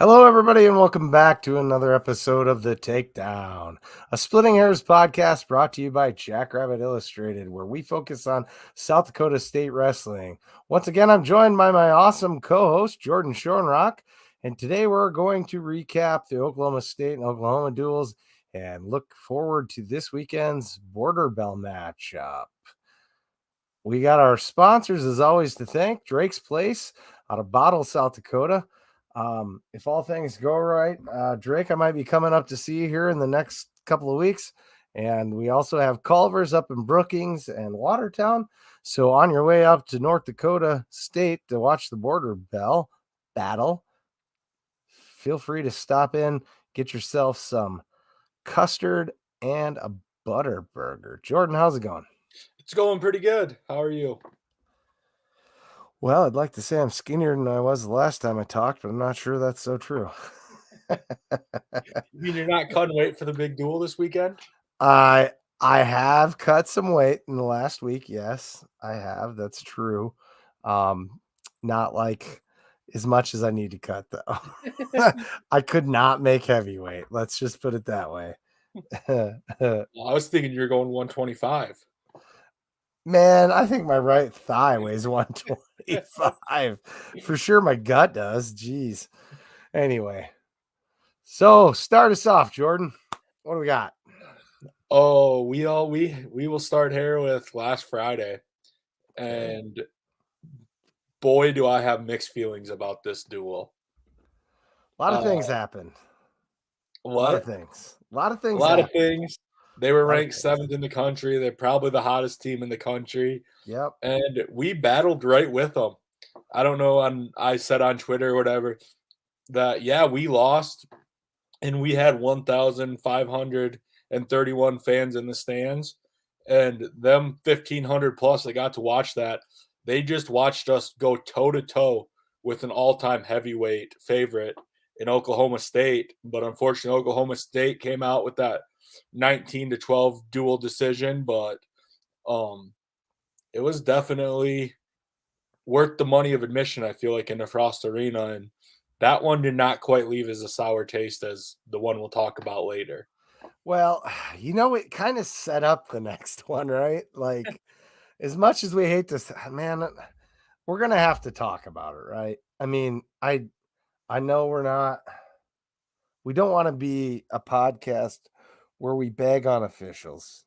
Hello, everybody, and welcome back to another episode of The Takedown, a Splitting Hairs podcast brought to you by Jackrabbit Illustrated, where we focus on South Dakota State wrestling. Once again, I'm joined by my awesome co-host, Jordon Shorenrock, and today we're going to recap the Oklahoma State and Oklahoma duels and look forward to this weekend's Border Bell matchup. We got our sponsors, as always, to thank. Drake's Place out of Bottle, South Dakota. If all things go right, Drake, I might be coming up to see you here in the next couple of weeks. And we also have Culver's up in Brookings and Watertown. So on your way up to North Dakota State to watch the Border Bell battle, feel free to stop in, get yourself some custard and a butter burger. Jordon, how's it going? It's going pretty good. How are you? Well, I'd like to say I'm skinnier than I was the last time I talked, but I'm not sure that's so true. You mean you're not cutting weight for the big duel this weekend? I have cut some weight in the last week. Yes, I have. That's true. Not like as much as I need to cut though. I could not make heavyweight. Let's just put it that way. Well, I was thinking you're going 125. Man, I think my right thigh weighs 125. For sure my gut does. Jeez. Anyway. So start us off, Jordon. What do we got? Oh, we will start here with last Friday. And boy, do I have mixed feelings about this duel. A lot of things happened. A lot of things. A lot of things. They were ranked 7th in the country. They're probably the hottest team in the country. Yep. And we battled right with them. I don't know. I said on Twitter or whatever that, yeah, we lost. And we had 1,531 fans in the stands. And them 1,500 plus that got to watch that, they just watched us go toe-to-toe with an all-time heavyweight favorite in Oklahoma State. But unfortunately, Oklahoma State came out with that 19-12 dual decision. But it was definitely worth the money of admission, I feel like, in the Frost Arena. And that one did not quite leave as a sour taste as the one we'll talk about later. Well, it kind of set up the next one, right? Like, as much as we hate this, man, we're going to have to talk about it, right? I mean, I know we don't want to be a podcast where we beg on officials,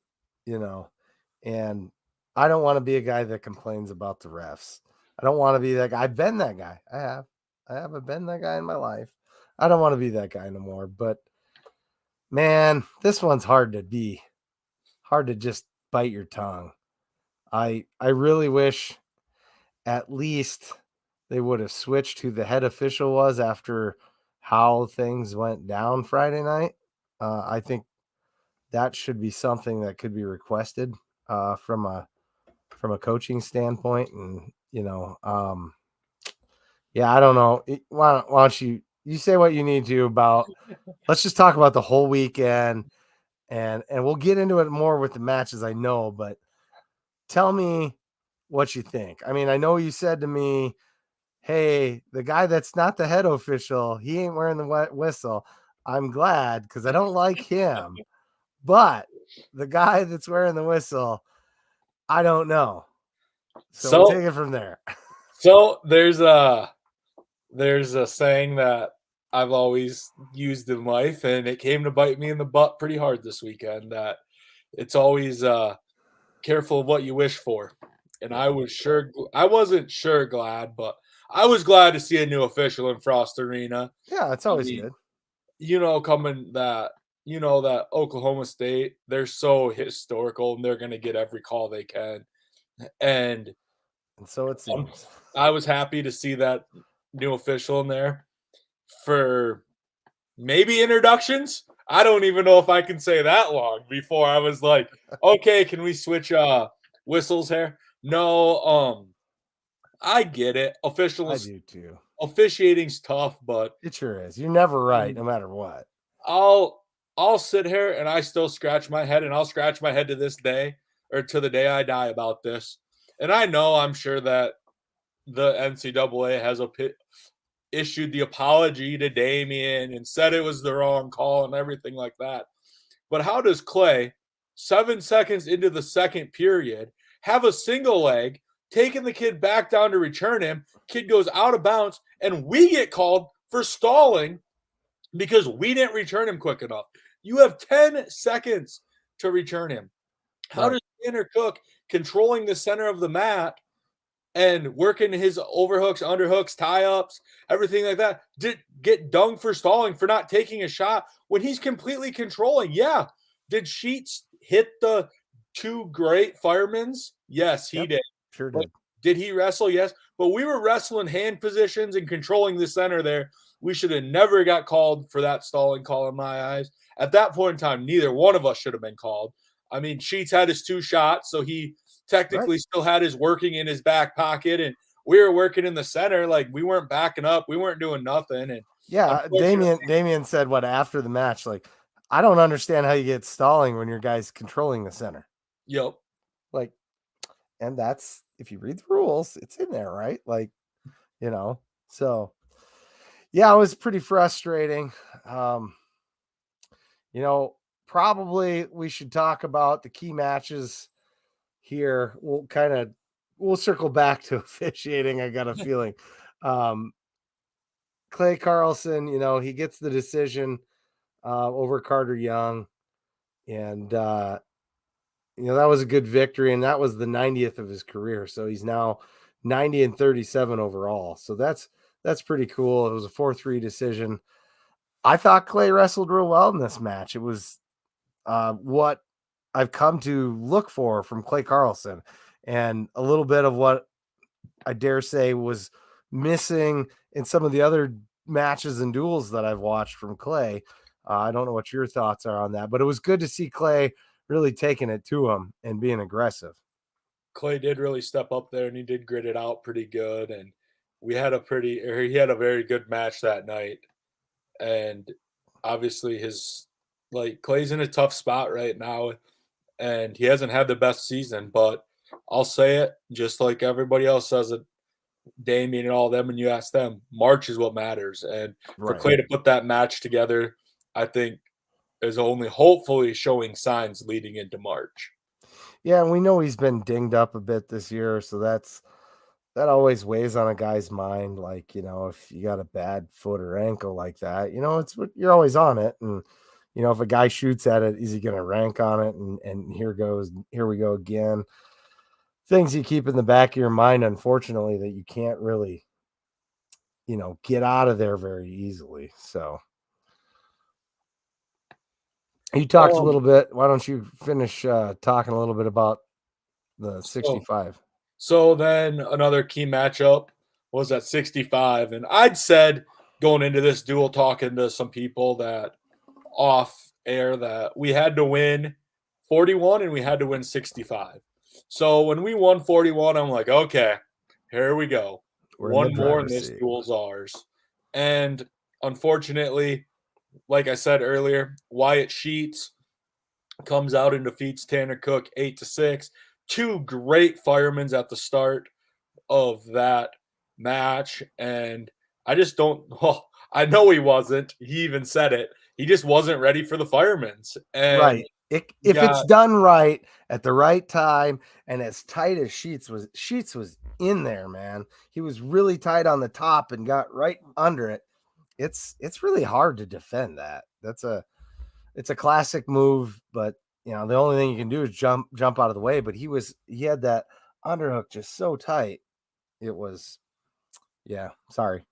and I don't want to be a guy that complains about the refs. I don't want to be that guy. I've been that guy. I haven't been that guy in my life. I don't want to be that guy anymore. But man, this one's hard to just bite your tongue. I really wish at least they would have switched who the head official was after how things went down Friday night. I think that should be something that could be requested from a coaching standpoint. And I don't know. Why don't you say what you need to about? Let's just talk about the whole weekend, and we'll get into it more with the matches. I know, but tell me what you think. I mean, I know you said to me, "Hey, the guy that's not the head official, he ain't wearing the wet whistle." I'm glad because I don't like him, but the guy that's wearing the whistle, I don't know. So we'll take it from there. So there's a saying that I've always used in life, and it came to bite me in the butt pretty hard this weekend, that it's always careful of what you wish for. And I wasn't sure glad, but I was glad to see a new official in Frost Arena. Yeah, it's always good. That Oklahoma State, they're so historical and they're going to get every call they can. And so it seems. I was happy to see that new official in there for maybe introductions. I don't even know if I can say that long before I was like, okay, can we switch whistles here? No, I get it. I do too. Officiating's tough, but it sure is. You're never right, no matter what. I'll sit here and I still scratch my head, and I'll scratch my head to this day, or to the day I die, about this. And I'm sure that the NCAA has issued the apology to Damian and said it was the wrong call and everything like that. But how does Clay, 7 seconds into the second period, have a single leg, taking the kid back down to return him? Kid goes out of bounds, and we get called for stalling because we didn't return him quick enough. You have 10 seconds to return him. How does Tanner Cook, controlling the center of the mat and working his overhooks, underhooks, tie-ups, everything like that, did get dunged for stalling for not taking a shot when he's completely controlling? Yeah. Did Sheets hit the 2 great firemen's? Yes, he did. Sure did. But did he wrestle? Yes. But we were wrestling hand positions and controlling the center there. We should have never got called for that stalling call in my eyes. At that point in time, neither one of us should have been called. I mean, Sheets had his 2 shots, so he technically still had his working in his back pocket, and we were working in the center. Like, we weren't backing up. We weren't doing nothing. And yeah, Damian said what after the match, like, I don't understand how you get stalling when your guy's controlling the center. Yep. Like, and that's, if you read the rules, it's in there, right? Like, so yeah, it was pretty frustrating. Probably we should talk about the key matches here. We'll circle back to officiating. I got a feeling. Clay Carlson, he gets the decision over Carter Young, and that was a good victory, and that was the 90th of his career. So he's now 90-37 overall. So that's pretty cool. It was a 4-3 decision. I thought Clay wrestled real well in this match. It was what I've come to look for from Clay Carlson, and a little bit of what I dare say was missing in some of the other matches and duels that I've watched from Clay. I don't know what your thoughts are on that, but it was good to see Clay really taking it to him and being aggressive. Clay did really step up there, and he did grit it out pretty good. And he had a very good match that night. And obviously Clay's in a tough spot right now, and he hasn't had the best season, but I'll say it just like everybody else says it, Damian and all them, and you ask them, March is what matters. And for Clay to put that match together, I think is only hopefully showing signs leading into March. Yeah, and we know he's been dinged up a bit this year, so that always weighs on a guy's mind. Like, if you got a bad foot or ankle like that, you're always on it. And, if a guy shoots at it, is he going to rank on it? And here we go again. Things you keep in the back of your mind, unfortunately, that you can't really, get out of there very easily. So you talked a little bit. Why don't you finish talking a little bit about the 65? So then another key matchup was at 65. And I'd said going into this duel, talking to some people that off air, that we had to win 41 and we had to win 65. So when we won 41, I'm like, okay, here we go. One more and this duel's ours. And unfortunately, like I said earlier, Wyatt Sheets comes out and defeats Tanner Cook 8-6. 2 great firemen's at the start of that match. And I just don't, well, I know he wasn't. He even said it. He just wasn't ready for the firemen's. And right. If it's done right at the right time and as tight as Sheets was in there, man. He was really tight on the top and got right under it. It's really hard to defend that. It's a classic move, but the only thing you can do is jump out of the way. But he had that underhook just so tight. It was, yeah, sorry.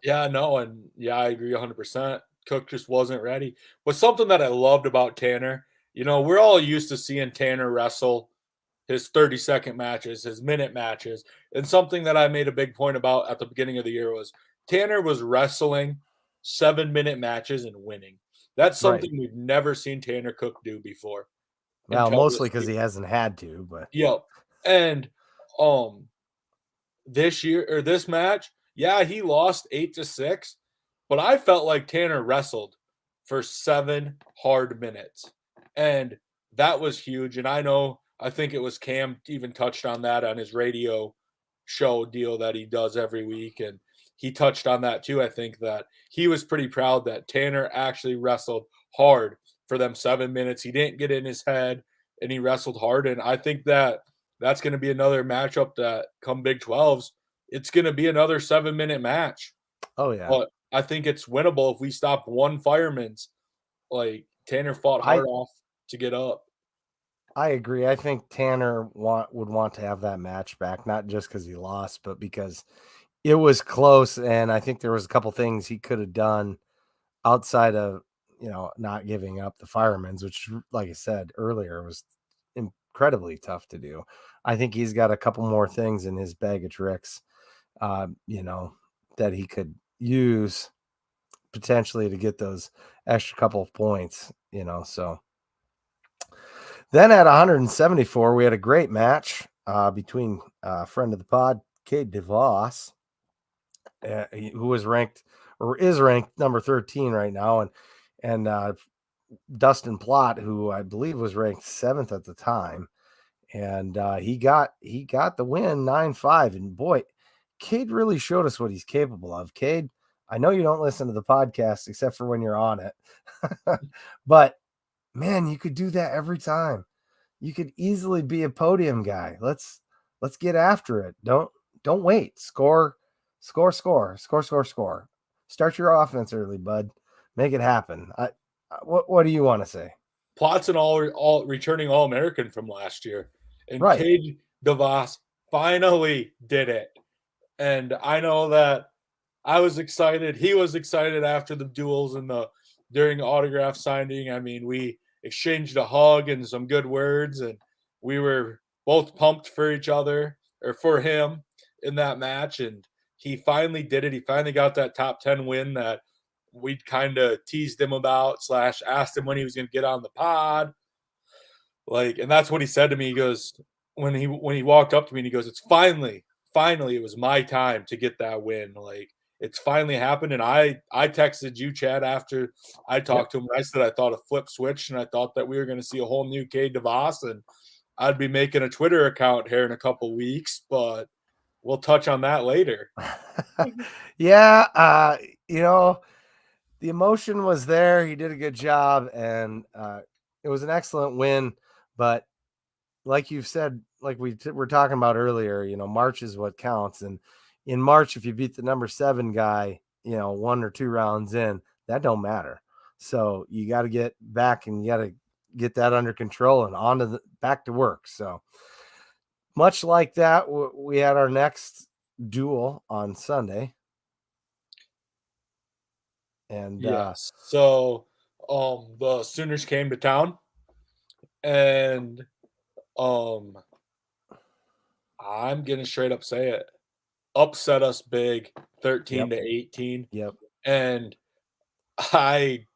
Yeah, no, and yeah, I agree 100%. Cook just wasn't ready. But something that I loved about Tanner, we're all used to seeing Tanner wrestle his 30-second matches, his minute matches. And something that I made a big point about at the beginning of the year was Tanner was wrestling 7-minute matches and winning. That's something we've never seen Tanner Cook do before. Well, mostly because he hasn't had to, but yep. And this match, yeah, he lost 8-6, but I felt like Tanner wrestled for 7 hard minutes. And that was huge. And I think it was Cam even touched on that on his radio show deal that he does every week. And he touched on that too. I think that he was pretty proud that Tanner actually wrestled hard for them 7 minutes. He didn't get in his head and he wrestled hard. And I think that that's going to be another matchup that come Big 12s. It's going to be another 7 minute match. Oh yeah. But I think it's winnable if we stop one fireman's. Like Tanner fought I hard off to get up. I agree. I think Tanner would want to have that match back, not just because he lost, but because it was close, and I think there was a couple things he could have done outside of not giving up the firemen's, which, like I said earlier, was incredibly tough to do. I think he's got a couple more things in his bag of tricks, that he could use potentially to get those extra couple of points. So then at 174, we had a great match between a friend of the pod, Cade DeVos, who was ranked or is ranked number 13 right now, and Dustin Plott, who I believe was ranked 7th at the time, and he got the win 9-5. And boy, Cade really showed us what he's capable of. Cade, I know you don't listen to the podcast except for when you're on it, but man, you could do that every time. You could easily be a podium guy. Let's get after it. Don't wait. Score. Start your offense early, bud. Make it happen. What do you want to say? Plott's an all returning All American from last year, and Right. Cade DeVos finally did it. And I know that I was excited. He was excited after the duels and during autograph signing. I mean, we exchanged a hug and some good words, and we were both pumped for each other or for him in that match. And he finally did it. He finally got that top 10 win that we'd kind of teased him about / asked him when he was going to get on the pod. Like, and that's what he said to me. He goes, when he walked up to me and he goes, it's finally it was my time to get that win. Like, it's finally happened. And I texted you, Chad, after I Yep. talked to him. I said I thought a flip switch, and I thought that we were going to see a whole new Cade DeVos, and I'd be making a Twitter account here in a couple weeks, but we'll touch on that later. Yeah, the emotion was there. He did a good job, and it was an excellent win. But like you've said, like we were talking about earlier, March is what counts. And in March, if you beat the number 7 guy, 1 or 2 rounds in, that don't matter. So you got to get back and you got to get that under control and back to work. So much like that, we had our next duel on Sunday. And Yes. So the Sooners came to town, and I'm gonna straight up say it. Upset us big, 13-18. Yep. And I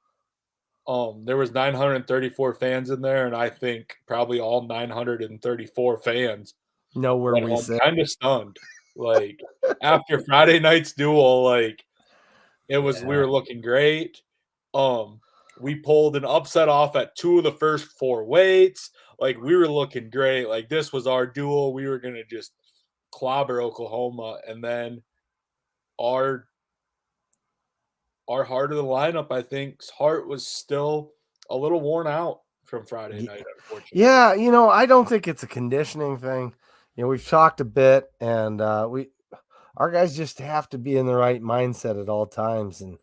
there was 934 fans in there, and I think probably all 934 fans Know where went we home sit. kind of stunned. Like, after Friday night's duel, like, we Yeah. were looking great. We pulled an upset off at 2 of the first 4 weights. Like, we were looking great. Like, this was our duel. We were gonna just clobber Oklahoma, and then our heart of the lineup, I think's heart was still a little worn out from Friday night, unfortunately. Yeah, I don't think it's a conditioning thing. We've talked a bit, and our guys just have to be in the right mindset at all times. And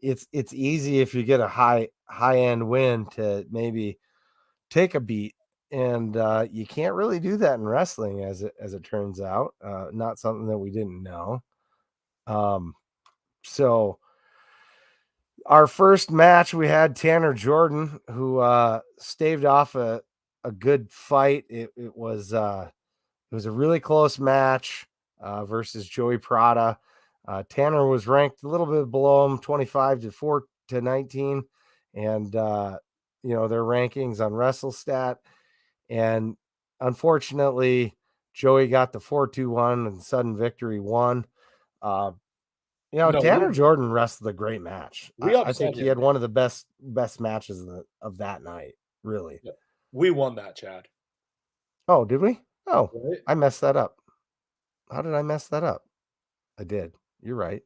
it's easy if you get a high end win to maybe take a beat, and you can't really do that in wrestling, as it turns out. Not something that we didn't know. So our first match, we had Tanner Jordon, who staved off a good fight. It was a really close match versus Joey Prada. Tanner was ranked a little bit below him, 25-4-19, and their rankings on WrestleStat. And unfortunately, Joey got the 4-2-1 and sudden victory won. No, Tanner Jordon wrestled a great match. we I think upset he him. had one of the best matches of that night, really. Yeah. We won that, Chad. Oh, did we? Oh, Right? I messed that up. How did I mess that up? I did. You're right.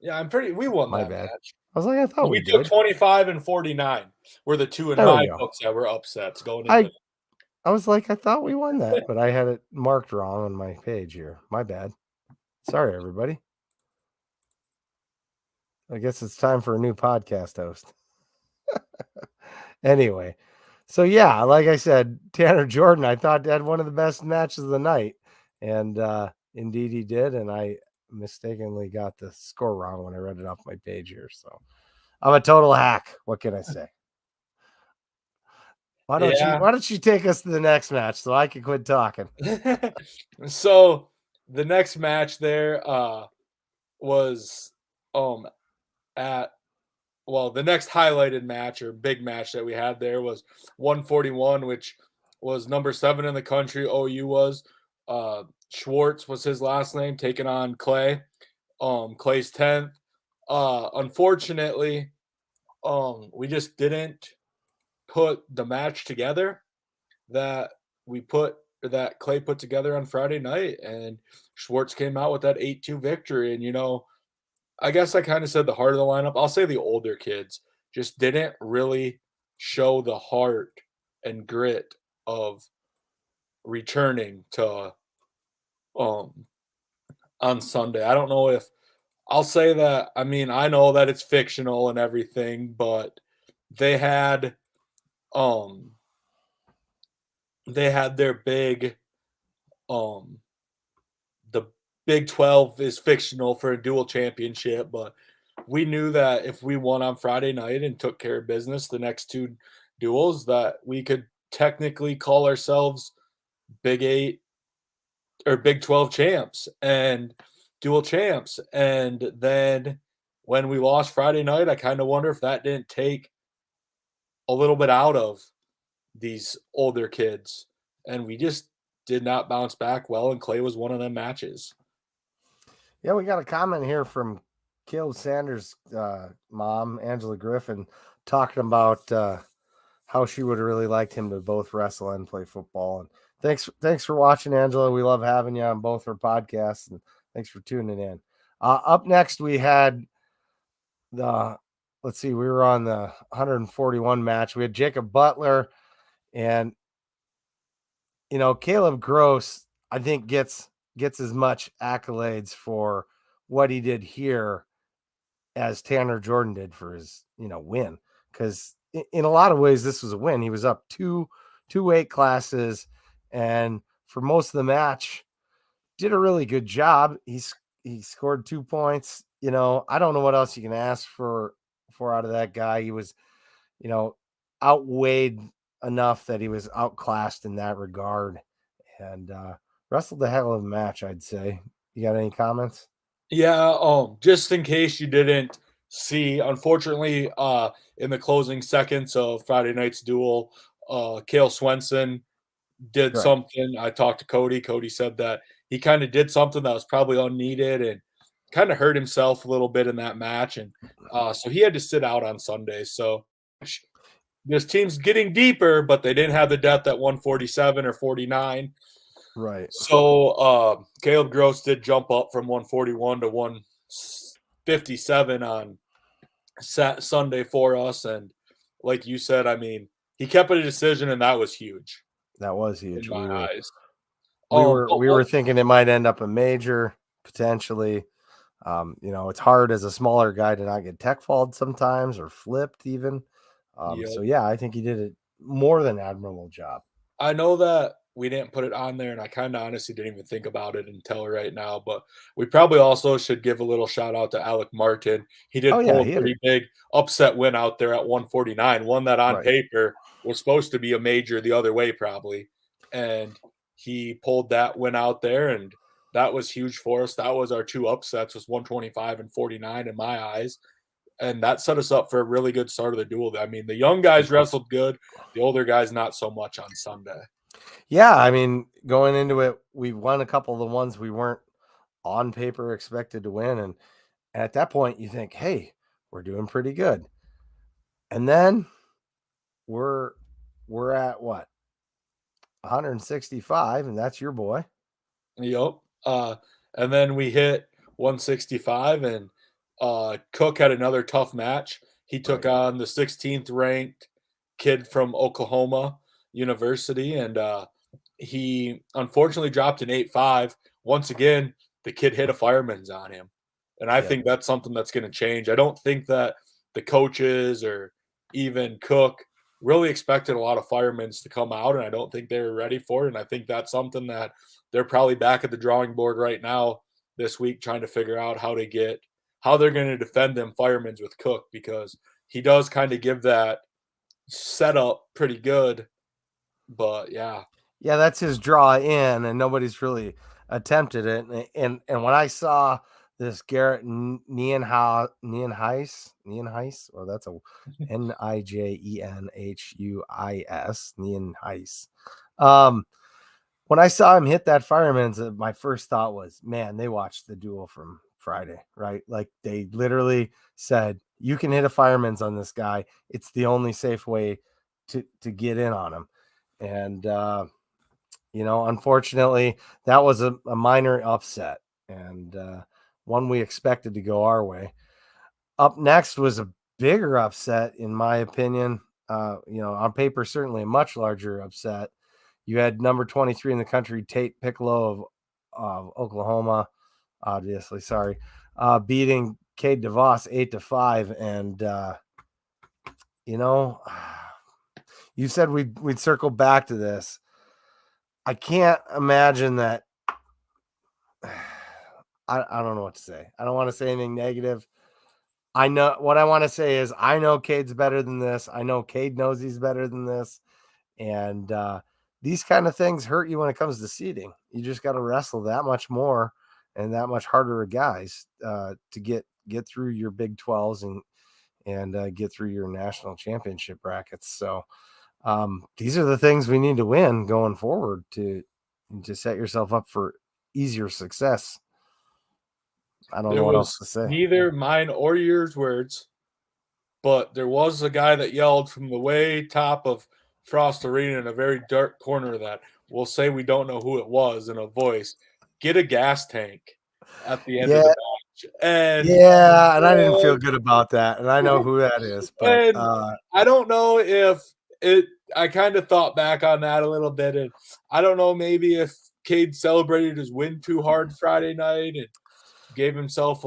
Yeah, we won My that bad. match. I was like, I thought we We took did. 25 and 49 were the two in There we my go. books that were upsets going into. I I was like, I thought we won that, but I had it marked wrong on my page here. My bad. Sorry, everybody. I guess it's time for a new podcast host. Anyway, so yeah, like I said, Tanner Jordan, I thought had one of the best matches of the night, and indeed he did. And I mistakenly got the score wrong when I read it off my page here. So I'm a total hack. What can I say? Yeah. Why don't you take us to the next match so I can quit talking? So the next match there was at the next highlighted match or big match that we had there was 141, which was number 7 in the country. OU was Schwartz was his last name, taking on Clay. Clay's 10th. Unfortunately, we just didn't put the match together that that Clay put together on Friday night, and Schwartz came out with that 8-2 victory. And I guess I kind of said the heart of the lineup. I'll say the older kids just didn't really show the heart and grit of returning to um on Sunday. I don't know if I'll say that. I mean, I know that it's fictional and everything, but they had um they had their big um the Big 12 is fictional for a dual championship, but we knew that if we won on Friday night and took care of business the next two duels, that we could technically call ourselves Big 8 or Big 12 champs and dual champs. And then when we lost Friday night, I kind of wonder if that didn't take a little bit out of these older kids. And we just did not bounce back well. And Clay was one of them matches. Yeah, we got a comment here from Caleb Sanders' mom, Angela Griffin, talking about how she would have really liked him to both wrestle and play football. And thanks for watching, Angela. We love having you on both our podcasts, and thanks for tuning in. Up next, we had the let's see, we were on the 141 match. We had Jacob Butler, and Caleb Gross, I think gets as much accolades for what he did here as Tanner Jordan did for his win, because in a lot of ways this was a win. He was up two weight classes, and for most of the match did a really good job. He scored 2 points. I don't know what else you can ask for out of that guy. He was outweighed enough that he was outclassed in that regard, and wrestled the hell of a match, I'd say. You got any comments? Yeah, just in case you didn't see, unfortunately, in the closing seconds of Friday night's duel, Kale Swenson did Right. something. I talked to Cody. Cody said that he kind of did something that was probably unneeded and kind of hurt himself a little bit in that match, and so he had to sit out on Sunday. So this team's getting deeper, but they didn't have the depth at 147 or 49. Right. So Caleb Gross did jump up from 141 to 157 on Sunday for us, and like you said, I mean, he kept it a decision, and that was huge That was in huge. my eyes. But We were thinking it might end up a major potentially. It's hard as a smaller guy to not get tech faulted sometimes or flipped even. So yep. yeah, I think he did a more than admirable job. I know that we didn't put it on there, and I kind of honestly didn't even think about it until right now. But we probably also should give a little shout out to Alec Martin. He Oh did yeah, pull a he had it pretty big upset win out there at 149, one that on right. paper was supposed to be a major the other way, probably. And he pulled that win out there, and that was huge for us. That was our two upsets, was 125 and 49 in my eyes. And that set us up for a really good start of the duel. I mean, the young guys wrestled good, the older guys not so much on Sunday. Yeah, I mean, going into it, we won a couple of the ones we weren't on paper expected to win, and at that point, you think, "Hey, we're doing pretty good." And then we're at what, 165, and that's your boy. Yep. And then we hit 165, and Cook had another tough match. He took Right. on the 16th ranked kid from Oklahoma University, and he unfortunately dropped an 8-5. Once again, the kid hit a fireman's on him. And I Yep. think that's something that's going to change. I don't think that the coaches or even Cook really expected a lot of firemen's to come out, and I don't think they were ready for it. And I think that's something that they're probably back at the drawing board right now this week trying to figure out how they're going to defend them firemen's with Cook, because he does kind of give that setup pretty good. But yeah. Yeah, that's his draw in, and nobody's really attempted it. And when I saw this Garrett Nienhuis, well, that's a Nijenhuis, Nienhuis. When I saw him hit that fireman's, my first thought was, man, they watched the duel from Friday, right? Like they literally said, you can hit a fireman's on this guy. It's the only safe way to get in on him. And unfortunately, that was a minor upset, and one we expected to go our way. Up next was a bigger upset, in my opinion. On paper, certainly a much larger upset. You had number 23 in the country, Tate Piccolo of Oklahoma, obviously, beating Cade DeVos 8-5. And, you said we'd circle back to this. I can't imagine that. I don't know what to say. I don't want to say anything negative. I know what I want to say is I know Cade's better than this. I know Cade knows he's better than this. And these kind of things hurt you when it comes to seeding. You just got to wrestle that much more and that much harder guys to get through your Big 12s and get through your national championship brackets. So these are the things we need to win going forward to set yourself up for easier success. I don't There know what else was to say. neither mine or yours words, but there was a guy that yelled from the way top of Frost Arena in a very dark corner that we'll say we don't know who it was in a voice, get a gas tank at the end of the Yeah, match. And yeah, and I didn't feel good about that, and I know who that is, but and I don't know if it I kind of thought back on that a little bit, and I don't know maybe if Cade celebrated his win too hard Friday night and gave himself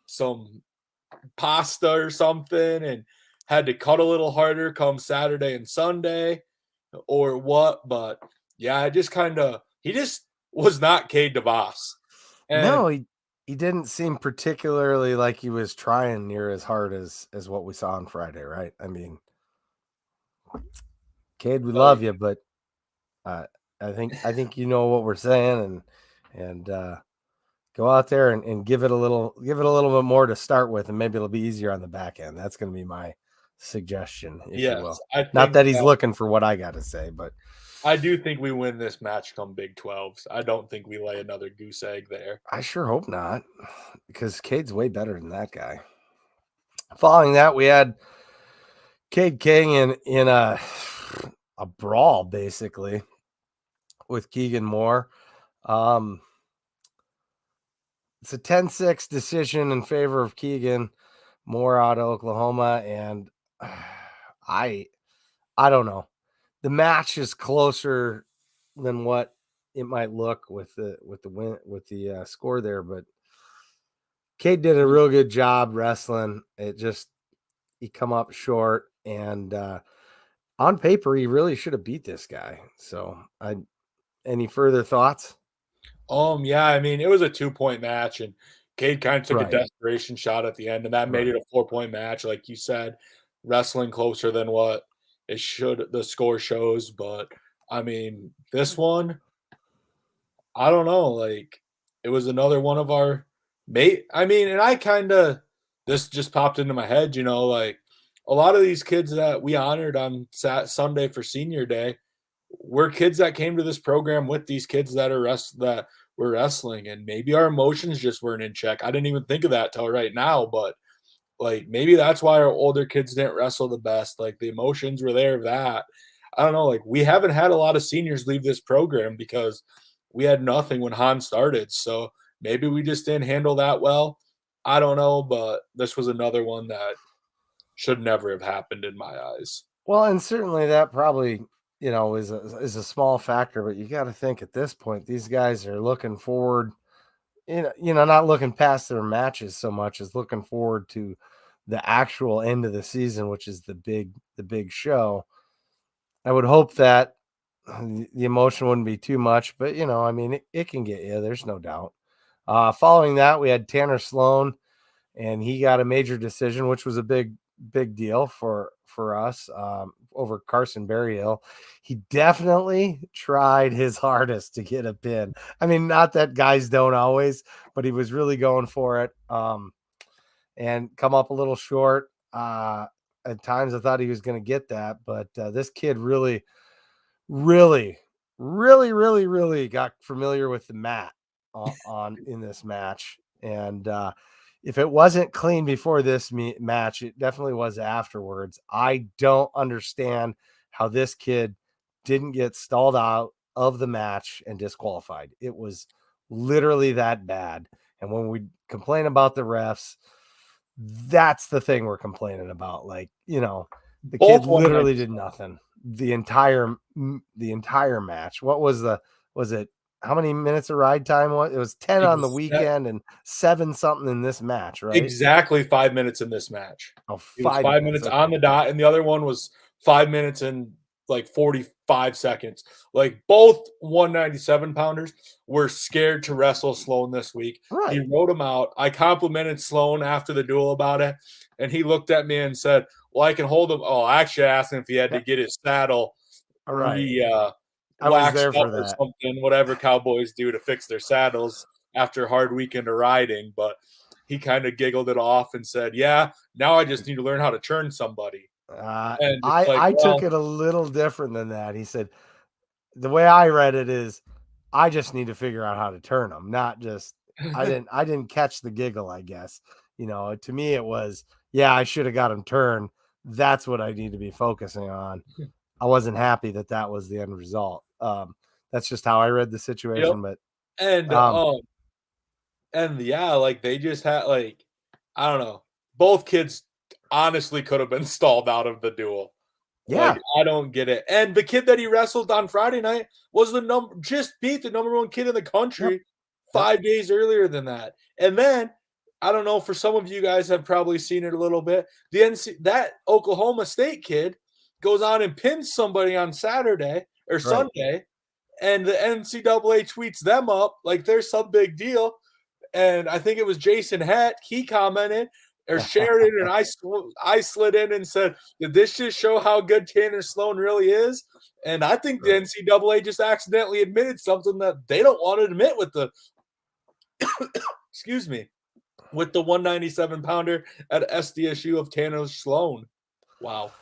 some pasta or something and had to cut a little harder come Saturday and Sunday or what. But yeah, he just was not Cade DeVos. And no, he didn't seem particularly like he was trying near as hard as what we saw on Friday, right? I mean, Cade, we love like, you, but I think you know what we're saying, and go out there and give it a little bit more to start with, and maybe it'll be easier on the back end. That's going to be my suggestion, if you yes, will. Not that he's looking for what I got to say, but I do think we win this match come Big 12s. I don't think we lay another goose egg there. I sure hope not, because Cade's way better than that guy. Following that, we had Cade King in a brawl, basically, with Keegan Moore. It's a 10-6 decision in favor of Keegan Moore out of Oklahoma, and I don't know. The match is closer than what it might look with the score there, but Cade did a real good job wrestling. He come up short, and on paper he really should have beat this guy. So, any further thoughts? Yeah, I mean, it was a 2-point match, and Cade kind of took a Right. desperation shot at the end, and that made Right. it a 4-point match, like you said, wrestling closer than what the score shows. But I mean, this one, I don't know, like it was another one of our mate. I mean, and I kind of this just popped into my head, like a lot of these kids that we honored on Sunday for Senior Day we're kids that came to this program with these kids that were wrestling, and maybe our emotions just weren't in check. I didn't even think of that till right now, but like maybe that's why our older kids didn't wrestle the best. Like the emotions were there of that. I don't know. Like we haven't had a lot of seniors leave this program because we had nothing when Han started. So maybe we just didn't handle that well. I don't know, but this was another one that should never have happened in my eyes. Well, and certainly that probably, is a small factor, but you got to think at this point, these guys are looking forward, not looking past their matches so much as looking forward to the actual end of the season, which is the big show. I would hope that the emotion wouldn't be too much, but I mean, it can get you. There's no doubt. Following that, we had Tanner Sloan, and he got a major decision, which was a big deal for us, over Carson Berryhill. He definitely tried his hardest to get a pin. I mean, not that guys don't always, but he was really going for it, and come up a little short. At times, I thought he was going to get that, but this kid really, really, really, really, really got familiar with the mat on in this match. And if it wasn't clean before this match, it definitely was afterwards. I don't understand how this kid didn't get stalled out of the match and disqualified. It was literally that bad. And when we complain about the refs, that's the thing we're complaining about. Like, the kid Both literally did 197. nothing the entire match. Was it how many minutes of ride time was it? Was 10 on the weekend and 7 something in this match, right? Exactly 5 minutes in this match. Oh, It was 5 5 minutes. minutes on Okay. the dot, and the other one was 5 minutes and like 45 seconds. Like both 197 pounders were scared to wrestle Sloan this week. He Right. wrote him out. I complimented Sloan after the duel about it, and he looked at me and said, "Well, I can hold him." Oh, I actually asked him if he had to Yeah. get his saddle All right. I was waxed there up for or that. something, whatever cowboys do to fix their saddles after a hard weekend of riding. But he kind of giggled it off and said, "Yeah, now I just need to learn how to turn somebody." And it's like, I took well, it a little different than that. He said, the way I read it is, I just need to figure out how to turn them, not just I didn't catch the giggle, I guess. To me it was, yeah, I should have got him turned. That's what I need to be focusing on. I wasn't happy that that was the end result. That's just how I read the yep. situation, but And um yeah, like they just had like I don't know. Both kids honestly could have been stalled out of the duel. Like yeah. I don't get it. And the kid that he wrestled on Friday night was just beat the number one kid in the Yep. country Yep. 5 days earlier than that. And then I don't know, for some of you guys have probably seen it a little bit. That Oklahoma State kid goes on and pins somebody on Saturday or Right. Sunday, and the NCAA tweets them up like they're some big deal. And I think it was Jason Het. He commented or shared it, and I slid in and said, "Did this just show how good Tanner Sloan really is?" And I think the Right. NCAA just accidentally admitted something that they don't want to admit with the excuse me, with the 197 pounder at SDSU of Tanner Sloan. Wow.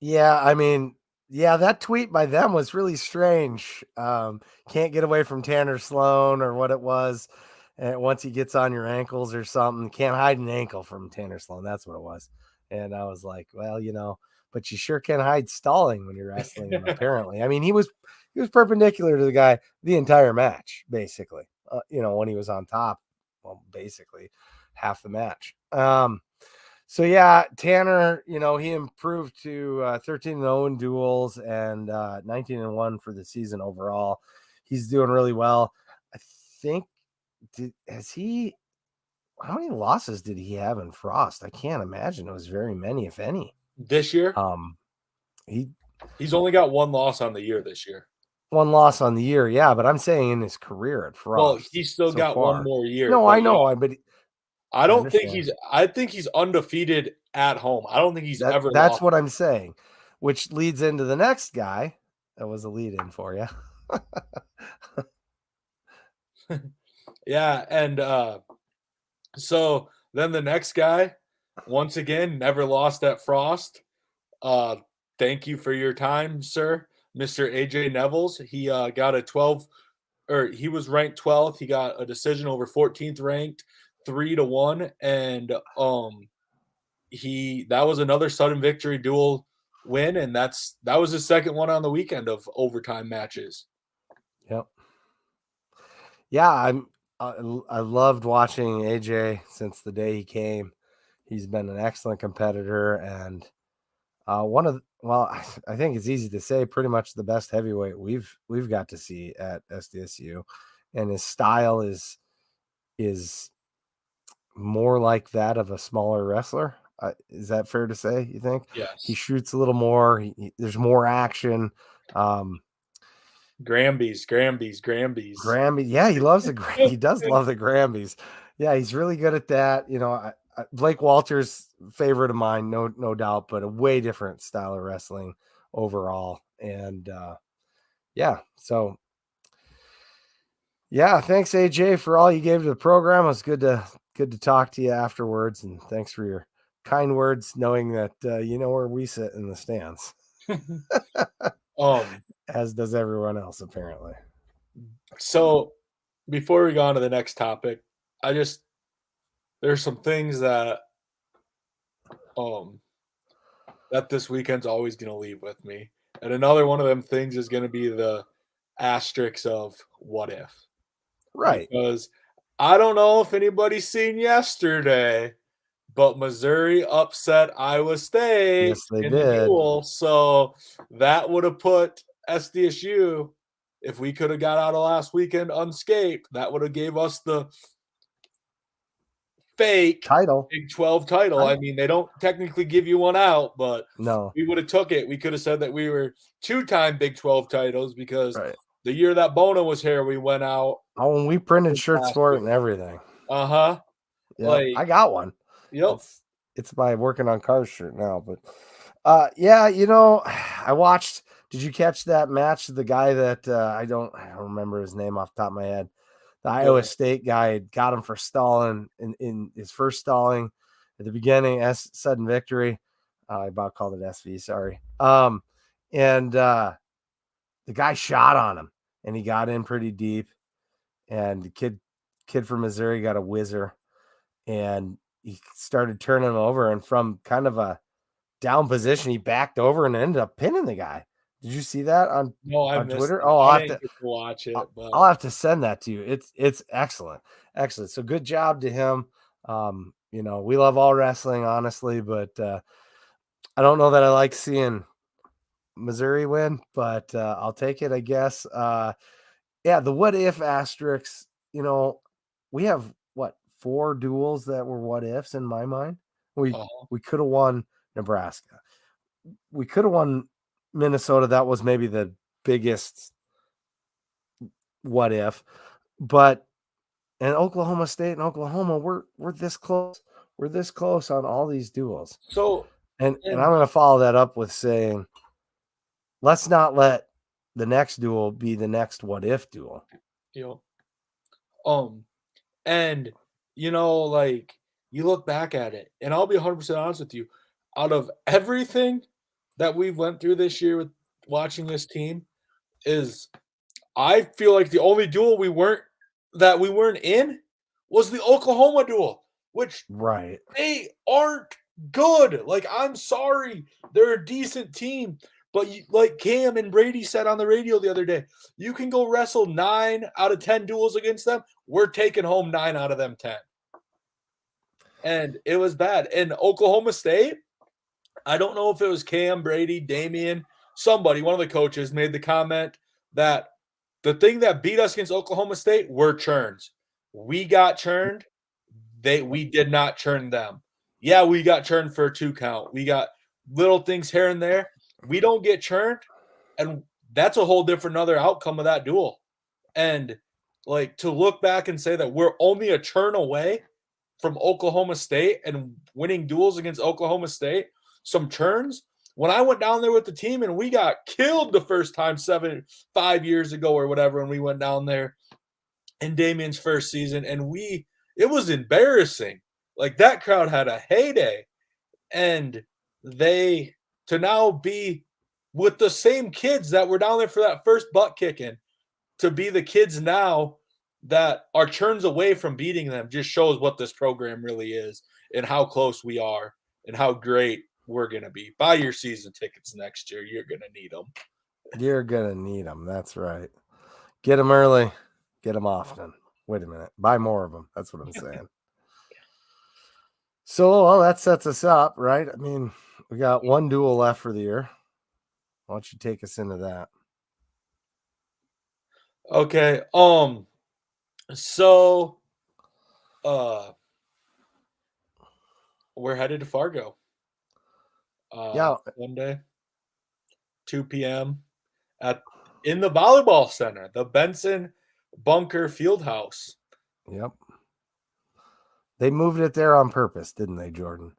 Yeah, I mean, yeah, that tweet by them was really strange. Can't get away from Tanner Sloan or what it was. And once he gets on your ankles or something, can't hide an ankle from Tanner Sloan. That's what it was. And I was like, well, but you sure can hide stalling when you're wrestling him, apparently. I mean, he was perpendicular to the guy the entire match, basically. When he was on top, well, basically half the match. So yeah, Tanner, he improved to 13-0 in duels and 19-1 for the season overall. He's doing really well. I think has he how many losses did he have in Frost? I can't imagine it was very many, if any. This year, Um he he's only got one loss on the year this year. One loss on the year, yeah, but I'm saying in his career at Well, Frost he's still so got one far. more year, No, but I yeah, know, but I I don't think understand. I think he's undefeated at home. I don't think he's ever That's lost. what I'm saying, which leads into the next guy. That was a lead in for you. Yeah, and so then the next guy, once again, never lost at Frost. Uh, thank you for your time, sir, Mr. AJ Nevels. He got a 12, or he was ranked 12th. He got a decision over 14th ranked, 3-1, and that was another sudden victory dual win, and that was his second one on the weekend of overtime matches. Yep. Yeah, I loved watching AJ since the day he came. He's been an excellent competitor and I think it's easy to say pretty much the best heavyweight we've got to see at SDSU, and his style is more like that of a smaller wrestler. Is that fair to say? You think he Yes. shoots a little more? There's more action. Grambies. Grammy, yeah, he loves he does love the Grammys. Yeah, he's really good at that. Blake Walters, favorite of mine, no doubt, but a way different style of wrestling overall. And yeah, so yeah, thanks AJ for all you gave to the program. It was good to talk to you afterwards, and thanks for your kind words, knowing that you know where we sit in the stands, um, as does everyone else apparently. so before we go on to the next topic, there's some things um that this weekend's always gonna leave with me. And another one of them things is gonna be the asterisks of what if. Right. Because I don't know if anybody's seen yesterday, but Missouri upset Iowa State Yes, they in the did. duel. So that would have put SDSU, if we could have got out of last weekend unscathed, that would have gave us the fake Title. Big 12 title. I mean, they don't technically give you one out, but No. we would have took it. We could have said that we were two-time Big 12 titles because Right. the year that Bona was here, we went out. Oh, and we printed shirts Last for it year. and everything. Uh-huh. Yep, Like, I got one. yep. It's my working on cars shirt now, but yeah, I watched. Did you catch that match? The guy that I don't remember his name off the top of my head. The Iowa State guy got him for stalling in his first stalling at the beginning. Sudden victory. I about called it SV. Sorry. And the guy shot on him, and he got in pretty deep. And the kid from Missouri got a whizzer, and he started turning him over. And from kind of a down position, he backed over and ended up pinning the guy. Did you see that No, I on missed Twitter? that. Oh, I didn't get to watch it, but I'll have to send that to you. It's excellent, excellent. So good job to him. We love all wrestling, honestly, but I don't know that I like seeing Missouri win, but I'll take it, I guess. Yeah, the what if asterisks. We have what 4 duels that were what ifs in my mind. We could have won Nebraska. We could have won Minnesota. That was maybe the biggest what if, but in Oklahoma State and Oklahoma, we're this close. We're this close on all these duels. so And I'm going to follow that up with saying, let's not let the next duel be the next what if duel. And like you look back at it, and I'll be 100% honest with you, out of everything that we've went through this year with watching this team, is I feel like the only duel we weren't in was the Oklahoma duel, which Right. they aren't good. Like, I'm sorry, they're a decent team, but like Cam and Brady said on the radio the other day, you can go wrestle 9 out of 10 duels against them. We're taking home 9 out of them 10. And it was bad. And Oklahoma State, I don't know if it was Cam, Brady, Damian, somebody, one of the coaches made the comment that the thing that beat us against Oklahoma State were churns. We got churned. We did not churn them. Yeah, we got churned for a 2 count. We got little things here and there. We don't get churned, and that's a whole different other outcome of that duel. And like to look back and say that we're only a churn away from Oklahoma State and winning duels against Oklahoma State, some churns. When I went down there with the team and we got killed the first time 5 years ago or whatever, and we went down there in Damien's first season, and it was embarrassing. Like that crowd had a heyday, and to now be with the same kids that were down there for that first butt kicking, to be the kids now that are churns away from beating them, just shows what this program really is and how close we are and how great we're going to be. Buy your season tickets next year. You're going to need them. You're going to need them. That's right. Get them early. Get them often. Wait a minute. Buy more of them. That's what I'm saying. So, well, that sets us up, right? I mean, we got one duel left for the year. Why don't you take us into that? Okay. So uh we're headed to Fargo. Yeah. Sunday, 2 p.m. in the volleyball center, the Benson Bunker Fieldhouse. Yep. They moved it there on purpose, didn't they, Jordan?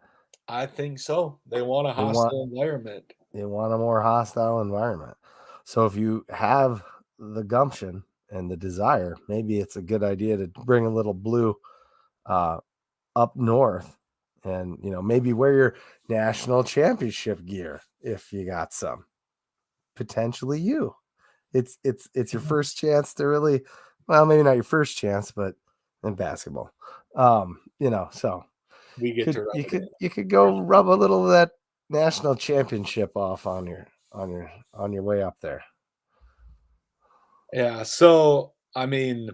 I think so. They want a They want hostile environment. they want a more hostile environment. So if you have the gumption and the desire, maybe it's a good idea to bring a little blue uh, up north, and maybe wear your national championship gear if you got some. Potentially you. It's your first chance to really, well, maybe not your first chance, but in basketball. So We get to rub you it could in. you could go rub a little of that national championship off on your way up there. Yeah. So, I mean,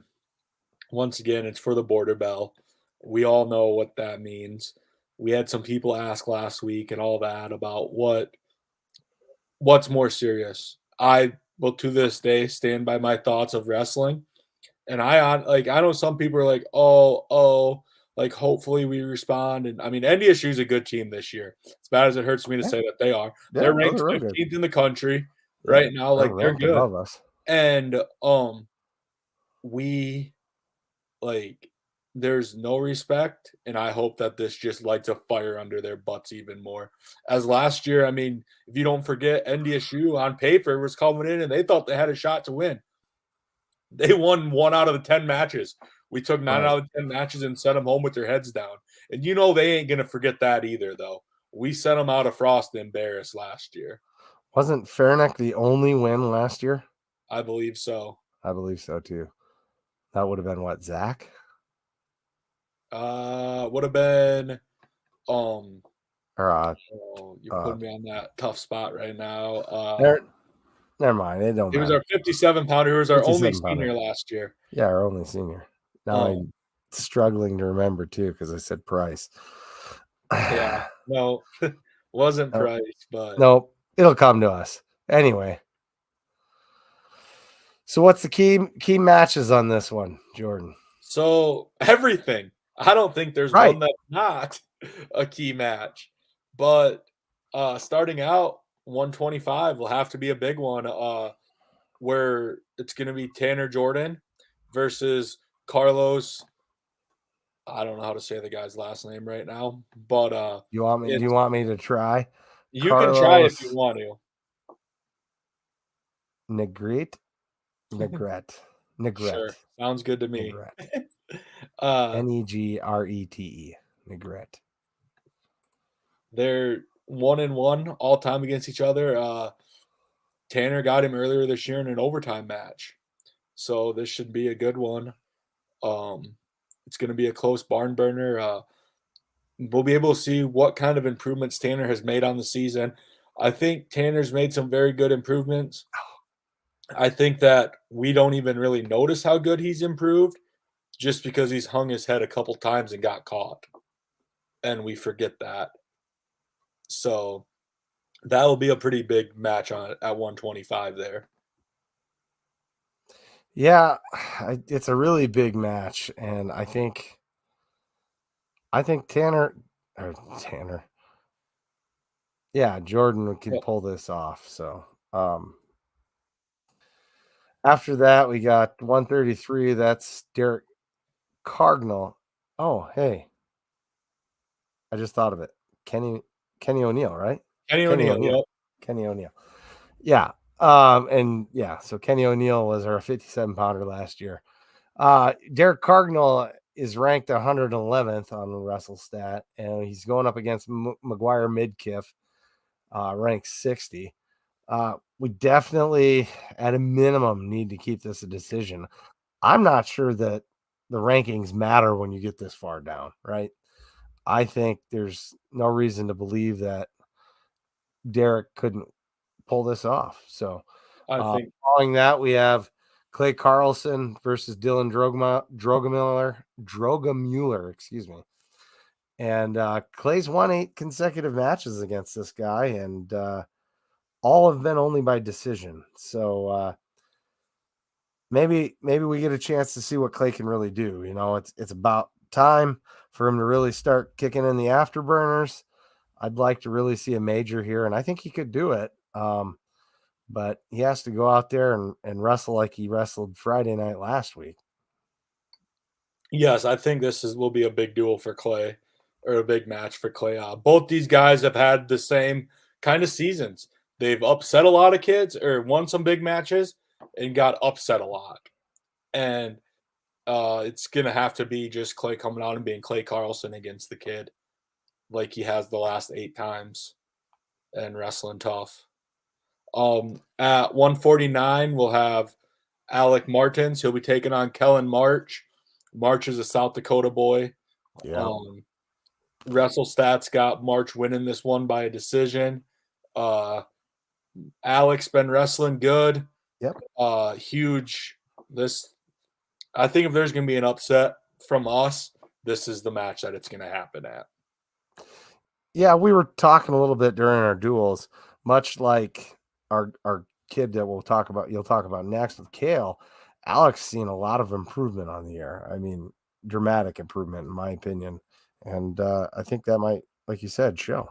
once again, it's for the border bell. We all know what that means. We had some people ask last week and all that about what's more serious. I will to this day stand by my thoughts of wrestling. And I know some people are like, like hopefully we respond. And I mean, NDSU is a good team this year. As bad as it hurts me to Yeah, say that they are, yeah, they're no, ranked they're real good. 15th in the country Yeah, right now. they're Like they're ranked good. above us. And we like there's no respect, and I hope that this just lights a fire under their butts even more. As last year, I mean, if you don't forget, NDSU on paper was coming in and they thought they had a shot to win. They won 1 out of the 10 matches. We took 9 Right. out of the 10 matches and sent them home with their heads down. And they ain't gonna forget that either, though. We sent them out of Frost embarrassed last year. Wasn't Fairneck the only win last year? I believe so. I believe so too. That would have been what, Zach? Would have been um Or oh, you're putting me on that tough spot right now. never mind. It don't He was matter. our 57 pounder. He was our only 57 pounder. senior last year. Yeah, our only senior. Now Um, I'm struggling to remember too because I said Price. yeah, no, wasn't Nope. Price, but Nope. It'll come to us anyway. So what's the key matches on this one, Jordan? so everything. I don't think there's Right. one that's not a key match. But starting out, 125 will have to be a big one. Where it's going to be Tanner Jordon versus Carlos. I don't know how to say the guy's last name right now, but Do you want me to try? you can try if you Carlos want to. Negrete? Sure, Negrete. sounds good to me. Negrete. uh, Negrete. Negrete. they're 1-1 all time against each other. Tanner got him earlier this year in an overtime match, so this should be a good one. It's going to be a close barn burner. We'll be able to see what kind of improvements Tanner has made on the season. I think Tanner's made some very good improvements. I think that we don't even really notice how good he's improved just because he's hung his head a couple times and got caught. And we forget that. So that will be a pretty big match at 125 there. Yeah, it's a really big match, and I think Tanner, yeah, Jordan can pull this off. So after that, we got 133. That's Derek Cardinal. Oh, hey, I just thought of it. Kenny O'Neill, right? Kenny O'Neill, yep. Kenny O'Neill. Yeah. And yeah, so Kenny O'Neill was our 57 pounder last year. Derek Cardinal is ranked 111th on the WrestleStat, and he's going up against McGuire Midkiff, ranked 60. We definitely, at a minimum, need to keep this a decision. I'm not sure that the rankings matter when you get this far down, right? I think there's no reason to believe that Derek couldn't pull this off. So, I think following that, we have Clay Carlson versus Dylan Drogemuller, excuse me. And Clay's won 8 consecutive matches against this guy, and all have been only by decision. So maybe we get a chance to see what Clay can really do. You know, it's about time for him to really start kicking in the afterburners. I'd like to really see a major here, and I think he could do it. But he has to go out there and wrestle like he wrestled Friday night last week. Yes, I think will be a big duel for Clay, or a big match for Clay. Both these guys have had the same kind of seasons. They've upset a lot of kids or won some big matches and got upset a lot. And it's going to have to be just Clay coming out and being Clay Carlson against the kid like he has the last 8 times and wrestling tough. At 149, we'll have Alec Martins. He'll be taking on Kellen March. March is a South Dakota boy. Yeah. Wrestle Stats got March winning this one by a decision. Alex been wrestling good. Yep. Huge. I think if there's going to be an upset from us, this is the match that it's going to happen at. Yeah, we were talking a little bit during our duels, much like our kid that you'll talk about next with Kale. Alex seen a lot of improvement on the air. I mean, dramatic improvement in my opinion. And I think that might, like you said, show.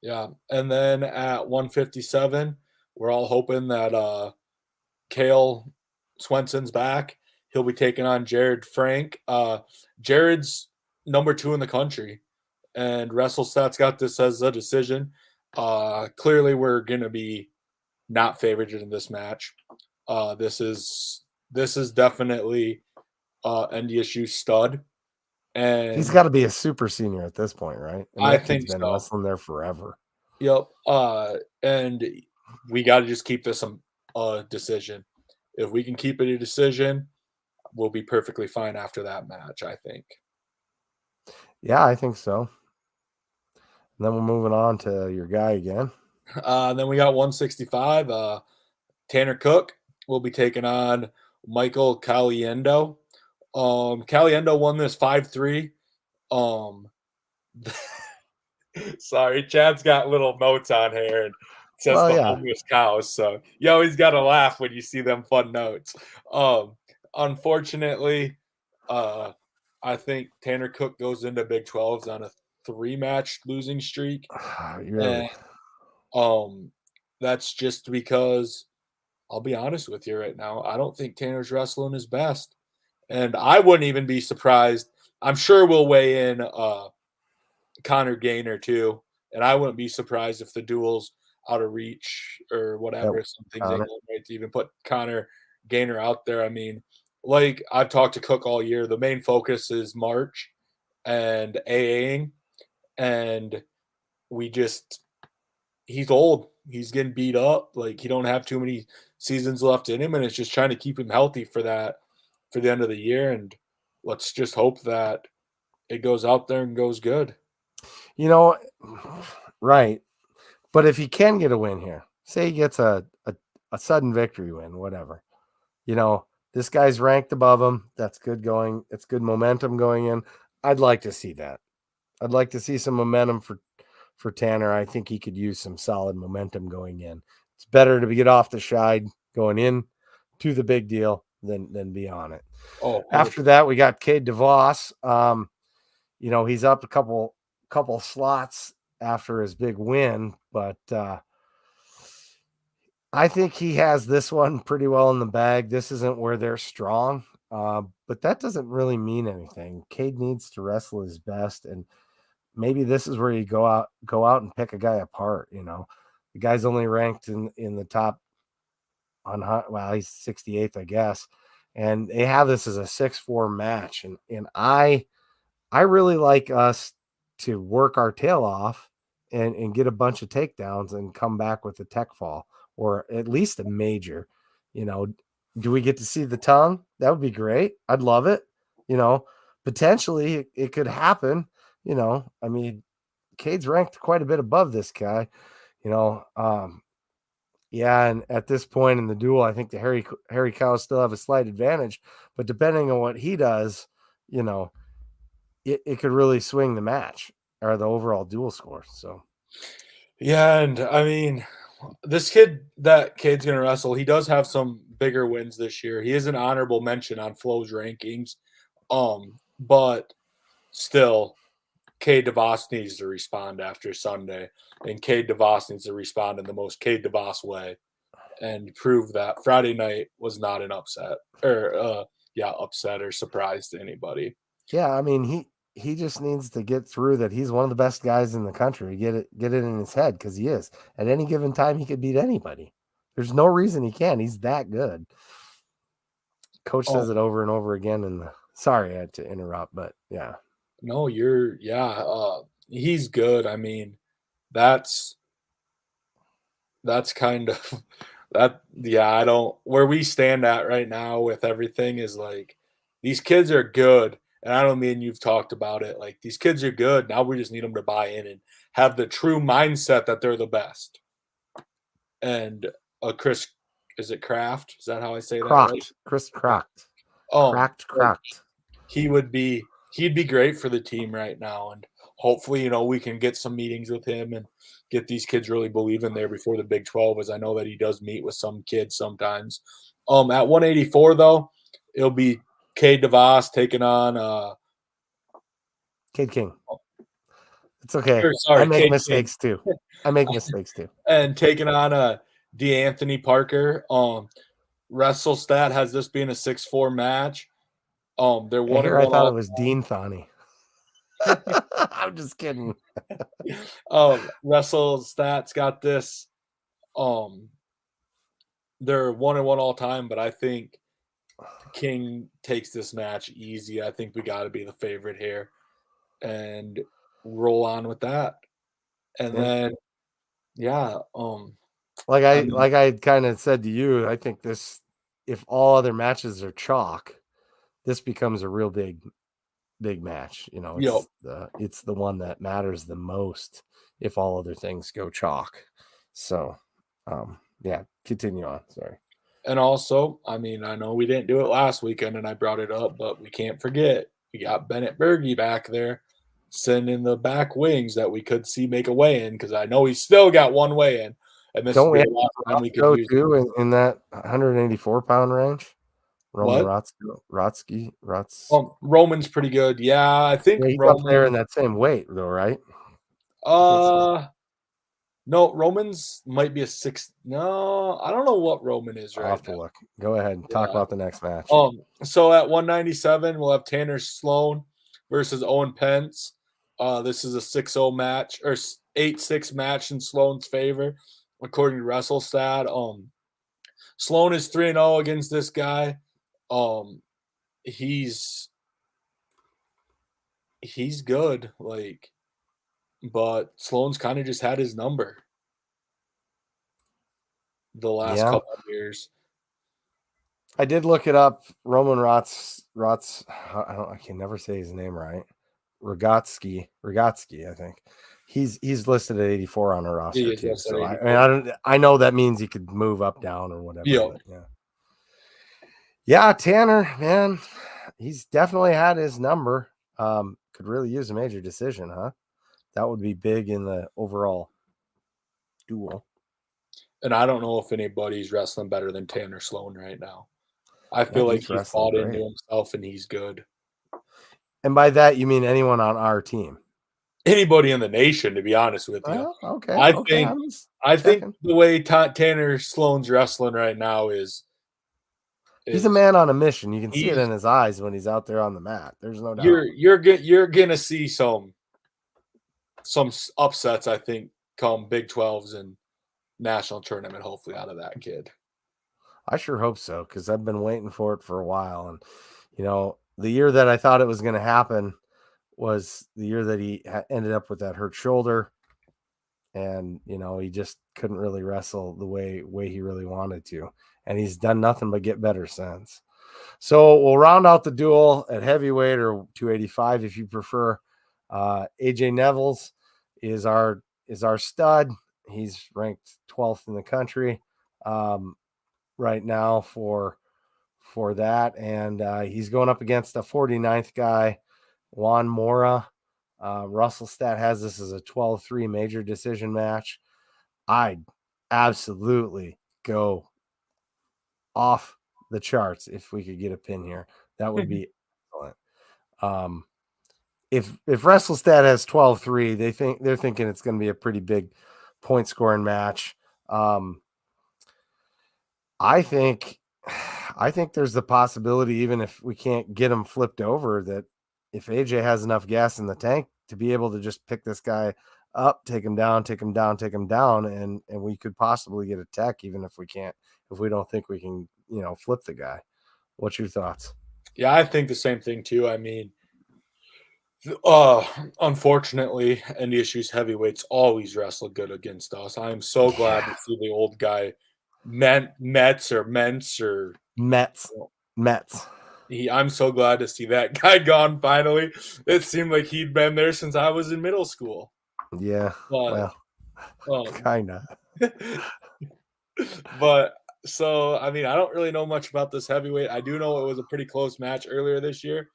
Yeah. And then at 157, we're all hoping that Kale Swenson's back. He'll be taking on Jared Frank. Jared's number 2 in the country, and WrestleStats got this as a decision. Clearly, we're going to be not favored in this match. This is definitely NDSU stud. And he's got to be a super senior at this point, right? And I that think kid's been so. wrestling there forever. Yep. And we got to just keep this a decision. If we can keep it a decision, we'll be perfectly fine after that match, I think. Yeah, I think so. And then we're moving on to your guy again. Then we got 165. Tanner Cook will be taking on Michael Caliendo. Caliendo won this 5-3. Sorry, Chad's got little notes on here and says homeless cows. So you always got to laugh when you see them fun notes. Unfortunately, I think Tanner Cook goes into Big 12s on a 3-match losing streak. Really? And that's just because I'll be honest with you right now. I don't think Tanner's wrestling his best. And I wouldn't even be surprised. I'm sure we'll weigh in Connor Gaynor too. And I wouldn't be surprised if the duel's out of reach or whatever. Some things ain't going right to even put Connor Gaynor out there. I mean, like I've talked to Cook all year, the main focus is March and AAing. And he's old. He's getting beat up. Like he don't have too many seasons left in him, and it's just trying to keep him healthy for the end of the year. And let's just hope that it goes out there and goes good. You know, right. But if he can get a win here, say he gets a sudden victory win, whatever, you know, this guy's ranked above him. That's good going. It's good momentum going in. I'd like to see that. I'd like to see some momentum for Tanner. I think he could use some solid momentum going in. It's better to get off the schneid going in to the big deal than be on it. Oh, after that, we got Cade DeVos. You know, he's up a couple slots after his big win, but I think he has this one pretty well in the bag. This isn't where they're strong, but that doesn't really mean anything. Cade needs to wrestle his best, and maybe this is where you go out and pick a guy apart. You know, the guy's only ranked in the top on, well, he's 68th, I guess, and they have this as a 6-4 match, and I really like us to work our tail off and get a bunch of takedowns and come back with a tech fall or at least a major. You know, do we get to see the tongue? That would be great. I'd love it. You know, potentially it could happen. You know, I mean, Cade's ranked quite a bit above this guy. You know, Yeah, and at this point in the duel, I think the Harry Cows still have a slight advantage, but depending on what he does, you know, it could really swing the match or the overall duel score. So Yeah, and I mean, that kid's gonna wrestle. He does have some bigger wins this year. He is an honorable mention on Flo's rankings. But still, K DeVos needs to respond after Sunday, and K DeVos needs to respond in the most K DeVos way and prove that Friday night was not an upset or upset or surprise to anybody. yeah, I mean he just needs to get through that he's one of the best guys in the country. Get it in his head because he is. At any given time, he could beat anybody. There's no reason he can't. He's that good. Coach Oh says it over and over again. And sorry I had to interrupt, but yeah, no, he's good. I mean, that's kind of that yeah, I don't where we stand at right now with everything is like these kids are good. And I don't mean you've talked about it. Like these kids are good. Now we just need them to buy in and have the true mindset that they're the best. And Chris, is it Kraft? Is that how I say that right? Chris Yeah. Crocked, cracked. He'd be great for the team right now, and hopefully, we can get some meetings with him and get these kids really believing there before the Big 12, as I know that he does meet with some kids sometimes. At 184 though, it'll be K DeVos taking on Kid King. It's okay. or sorry, I make Cade mistakes too. I make mistakes too. and taking on DeAnthony Parker. WrestleStat has this being a 6-4 match. They're I 1 and hear I 1 thought it all. was Dean Thoney. I'm just kidding. WrestleStats got this. They're 1 and 1 all time, but I think King takes this match easy. I think we got to be the favorite here and roll on with that. And then, yeah, like I mean, I kind of said to you, I think this, if all other matches are chalk, this becomes a real big match. It's the one that matters the most if all other things go chalk. So, yeah, continue on. Sorry. and also, I mean, I know we didn't do it last weekend, and I brought it up, but we can't forget we got Bennett Berge back there, sending the back wings that we could see make a weigh in because I know he's still got one weigh in, and this Don't would we be have the last time we could go use to in that 184-pound range? Roman what? Rotsky. Roman's pretty good. Yeah, I think Yeah, he's up there in Roman. that same weight, though, right? Uh, no, Roman's might be a 6. No, I don't know what Roman is I'll right have to now. look. Go ahead. Talk Yeah. about the next match. So at 197, we'll have Tanner Sloan versus Owen Pence. This is a 6-0 match or 8-6 match in Sloan's favor, according to WrestleStat. Sloan is 3-0 against this guy. He's good, but Sloan's kind of just had his number the last couple of years. I did look it up. Roman I can never say his name right. Rogotsky, I think. He's listed at 84 on a roster too. So I know that means he could move up, down, or whatever. Yeah. But yeah, Tanner, man, he's definitely had his number. Could really use a major decision, huh? That would be big in the overall duel. And I don't know if anybody's wrestling better than Tanner Sloan right now. I feel like he's bought into himself and he's good. And by that, you mean anyone on our team? Anybody in the nation, to be honest with you. Well, okay. I think the way Tanner Sloan's wrestling right now is he's a man on a mission. You can see it in his eyes when he's out there on the mat. There's no doubt. You're gonna see some upsets, I think, come Big 12s and national tournament, hopefully, out of that kid. I sure hope so, because I've been waiting for it for a while. And, the year that I thought it was going to happen was the year that he ended up with that hurt shoulder. And, he just couldn't really wrestle the way he really wanted to. And he's done nothing but get better since. So we'll round out the duel at heavyweight, or 285 if you prefer. AJ Neville's is our stud. He's ranked 12th in the country. right now for that, and he's going up against a 49th guy, Juan Mora. Russell Stat has this as a 12-3 major decision match. I'd absolutely go off the charts if we could get a pin here. That would be excellent. If WrestleStat has 12-3, they're thinking it's going to be a pretty big point scoring match. I think there's the possibility, even if we can't get him flipped over, that if AJ has enough gas in the tank to be able to just pick this guy up, take him down, and we could possibly get a tech, even if we don't think we can, flip the guy. What's your thoughts? Yeah, I think the same thing too. I mean, unfortunately, NDSU's heavyweights always wrestle good against us. I am so glad to see the old guy, Mets. I'm so glad to see that guy gone finally. It seemed like he'd been there since I was in middle school. Yeah, But, kind of. But so, I mean, I don't really know much about this heavyweight. I do know it was a pretty close match earlier this year.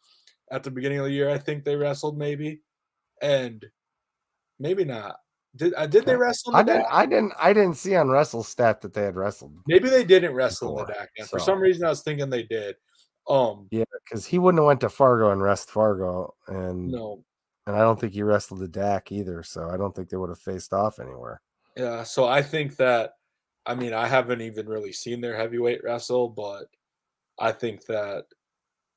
At the beginning of the year, I think they wrestled maybe, and maybe not. Did they wrestle in the DAC? I didn't see on WrestleStat that they had wrestled. Maybe they didn't wrestle in the before, DAC. And so. for some reason, I was thinking they did. Yeah, because he wouldn't have went to Fargo and wrestled Fargo, and I don't think he wrestled the DAC either. So I don't think they would have faced off anywhere. Yeah, so I think that, I mean, I haven't even really seen their heavyweight wrestle, but I think that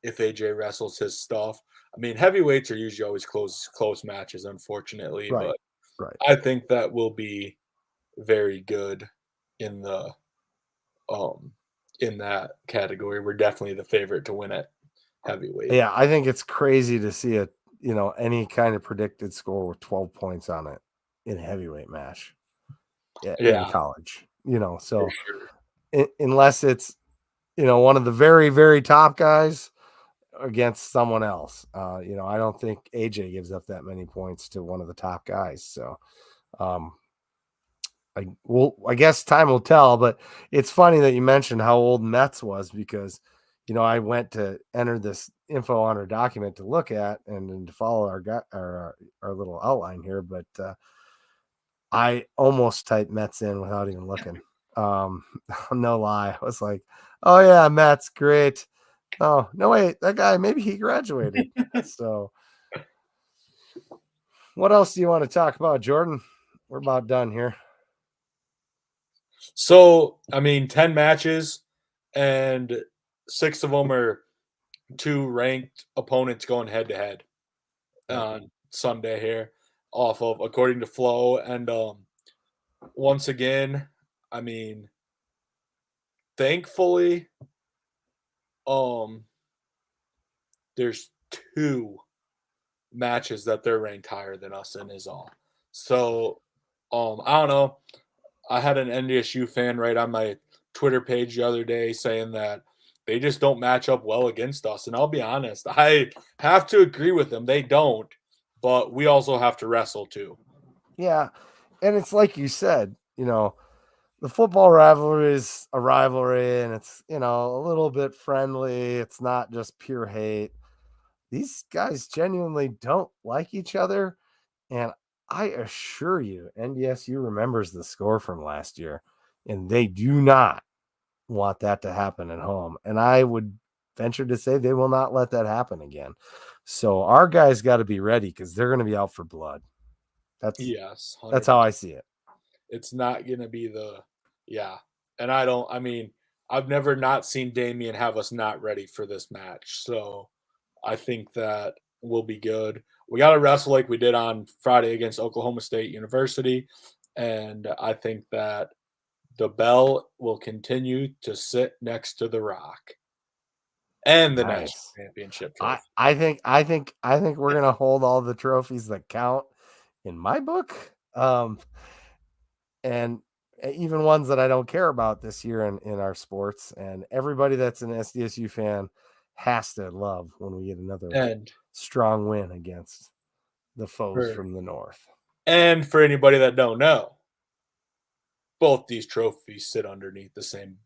if AJ wrestles his stuff, I mean, heavyweights are usually always close matches, unfortunately, Right. but I think that will be very good in the in that category. We're definitely the favorite to win it heavyweight. Yeah, I think it's crazy to see any kind of predicted score with 12 points on it in a heavyweight match. In college, so sure. Unless it's one of the very, very top guys against someone else, I don't think AJ gives up that many points to one of the top guys. So I guess time will tell, but it's funny that you mentioned how old Metz was, because I went to enter this info on our document to look at and to follow our little outline here, but I almost typed Metz in without even looking. No lie. I was like, oh yeah, Metz, great. Oh, no, wait, that guy, maybe he graduated. So what else do you want to talk about, Jordan? We're about done here. So, I mean, 10 matches, and 6 of them are 2 ranked opponents going head to head on Sunday here, off of according to Flow. And once again, I mean, thankfully, there's 2 matches that they're ranked higher than us in is all. So, I don't know. I had an NDSU fan write on my Twitter page the other day saying that they just don't match up well against us. And I'll be honest, I have to agree with them. They don't, but we also have to wrestle too. Yeah. And it's like you said, the football rivalry is a rivalry, and it's, a little bit friendly. It's not just pure hate. These guys genuinely don't like each other. And I assure you, NDSU remembers the score from last year, and they do not want that to happen at home. And I would venture to say they will not let that happen again. So our guys got to be ready, because they're going to be out for blood. That's 100%. That's how I see it. It's not going to be and I mean, I've never not seen Damien have us not ready for this match. So I think that will be good. We got to wrestle like we did on Friday against Oklahoma State University. And I think that the bell will continue to sit next to the Rock and the national championship trophy. I think we're gonna hold all the trophies that count in my book, and even ones that I don't care about this year in our sports. And everybody that's an SDSU fan has to love when we get another strong win against the foes from the north. And for anybody that don't know, both these trophies sit underneath the same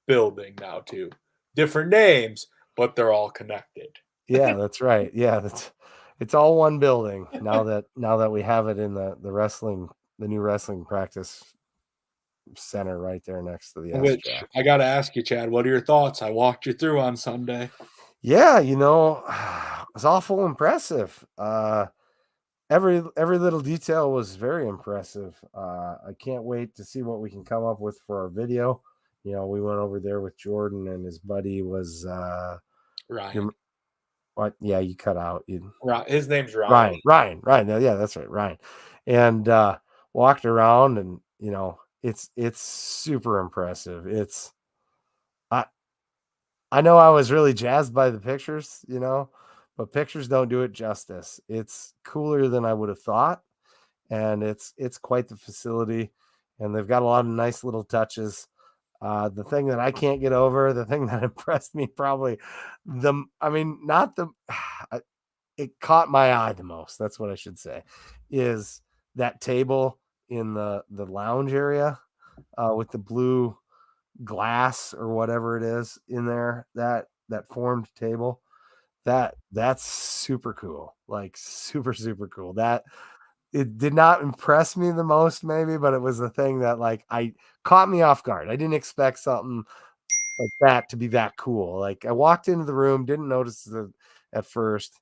building now too. Different names, but they're all connected. Yeah, that's right. Yeah, it's all one building now that we have it in the new wrestling practice center right there next to the S Which track. I got to ask you, Chad, what are your thoughts? I walked you through on Sunday. Yeah, it's awful impressive. Every little detail was very impressive. I can't wait to see what we can come up with for our video. We went over there with Jordan and his buddy was Ryan. what? Yeah, you cut out. His name's Ryan. Ryan. Yeah, that's right, Ryan. And walked around, and it's super impressive. I I know I was really jazzed by the pictures, but pictures don't do it justice. It's cooler than I would have thought, and it's quite the facility, and they've got a lot of nice little touches. The thing that I can't get over, the thing that impressed me probably not the it caught my eye the most. That's what I should say, is that table in the lounge area with the blue glass or whatever it is in there, that formed table. That's super cool. Like super, super cool. That it did not impress me the most, maybe, but it was the thing that like I caught me off guard. I didn't expect something like that to be that cool. Like I walked into the room, didn't notice the at first.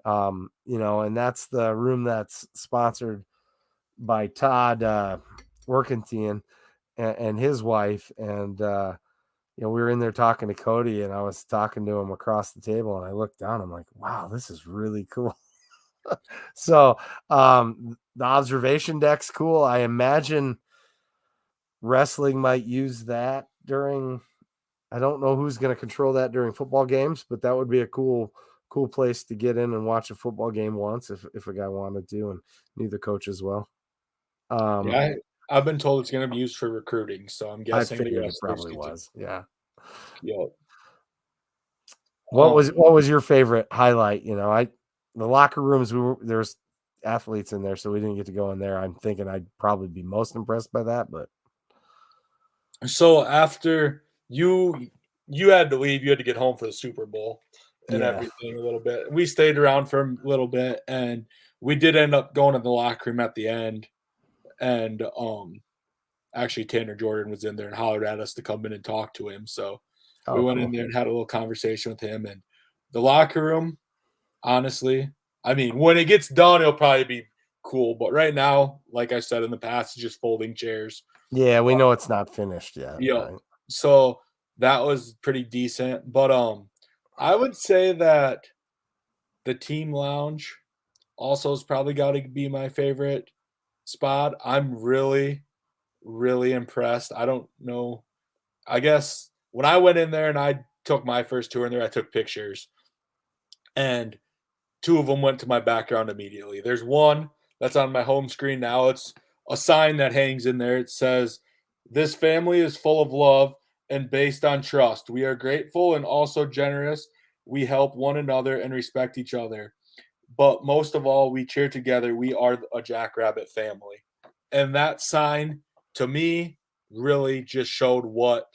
And that's the room that's sponsored by Todd Workentine and his wife. And we were in there talking to Cody, and I was talking to him across the table, and I looked down, I'm like, wow, this is really cool. So the observation deck's cool. I imagine wrestling might use that during, I don't know who's going to control that during football games, but that would be a cool place to get in and watch a football game once if a guy wanted to, and knew the coach as well. Yeah, I've been told it's going to be used for recruiting, so I'm I guessing the figured it wrestlers probably do too. was. Yeah. Yep. What was your favorite highlight? The locker rooms, there's athletes in there, so we didn't get to go in there. I'm thinking I'd probably be most impressed by that, but So after you had to leave, you had to get home for the Super Bowl and yeah. everything a little bit. We stayed around for a little bit, and we did end up going to the locker room at the end. And actually Tanner Jordan was in there and hollered at us to come in and talk to him. So we went Cool. in there and had a little conversation with him. And the locker room, honestly, I mean, when it gets done, it'll probably be cool. But right now, like I said in the past, it's just folding chairs. Yeah, we know it's not finished yet, Yep. right? So that was pretty decent. But I would say that the team lounge also has probably got to be my favorite spot. I'm really, really impressed. I don't know. I guess when I went in there and I took my first tour in there, I took pictures, and two of them went to my background immediately. There's one that's on my home screen now. It's a sign that hangs in there. It says, "This family is full of love and based on trust. We are grateful and also generous. We help one another and respect each other. But most of all, we cheer together. We are a Jackrabbit family." And that sign, to me, really just showed what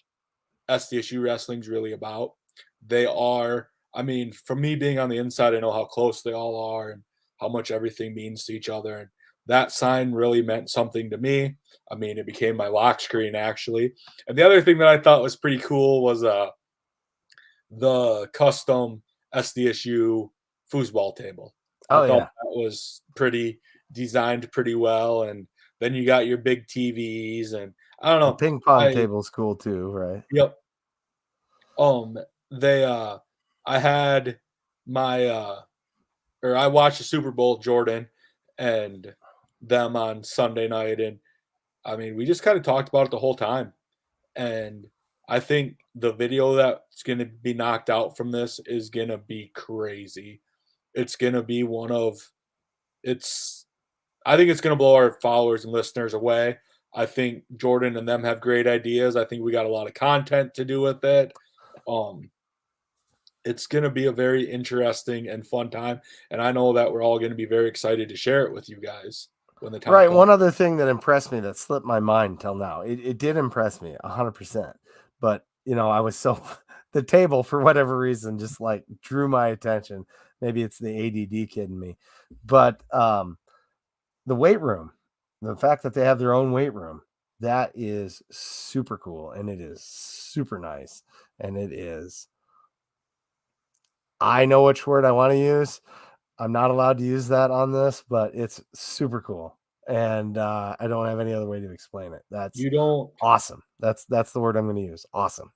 SDSU wrestling's really about. They are, I mean, for me being on the inside, I know how close they all are and how much everything means to each other. And that sign really meant something to me. I mean, it became my lock screen actually. And the other thing that I thought was pretty cool was the custom SDSU foosball table. I Oh thought yeah. that was pretty designed pretty well. And then you got your big TVs and I don't The know. ping pong I table's cool too, right? Yep. They I had my or I watched the Super Bowl, Jordan and them on Sunday night, and I mean we just kind of talked about it the whole time. And I think the video that's gonna be knocked out from this is gonna be crazy. It's gonna be one of it's I think it's gonna blow our followers and listeners away. I think Jordan and them have great ideas. I think we got a lot of content to do with it. Um, it's going to be a very interesting and fun time. And I know that we're all going to be very excited to share it with you guys. when the time Right. comes. One other thing that impressed me that slipped my mind until now. It did impress me 100%. But, I was so the table for whatever reason just like drew my attention. Maybe it's the ADD kid in me. But the weight room, the fact that they have their own weight room, that is super cool and it is super nice. And it is, I know which word I want to use. I'm not allowed to use that on this, but it's super cool. And I don't have any other way to explain it. That's You don't awesome. That's the word I'm going to use. Awesome.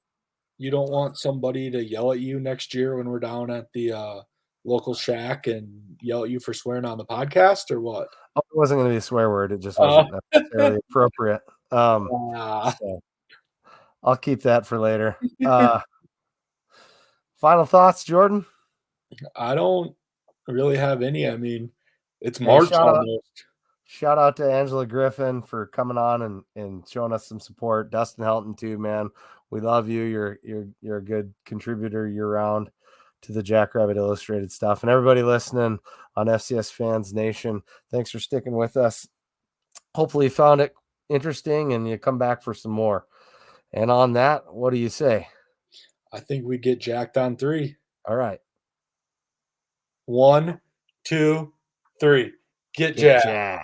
you don't want somebody to yell at you next year when we're down at the local shack and yell at you for swearing on the podcast or what? Oh, it wasn't going to be a swear word. It just Uh, wasn't necessarily appropriate. ah, So I'll keep that for later. Final thoughts, Jordan? I don't really have any. I mean, it's Hey, March almost. shout out to Angela Griffin for coming on and showing us some support. Dustin Helton too, man. We love you. You're a good contributor year round to the Jackrabbit Illustrated stuff. And everybody listening on FCS Fans Nation, thanks for sticking with us. Hopefully you found it interesting and you come back for some more. And on that, what do you say? I think we get jacked on 3. All right. 1, 2, 3. Get Get jacked. jacked.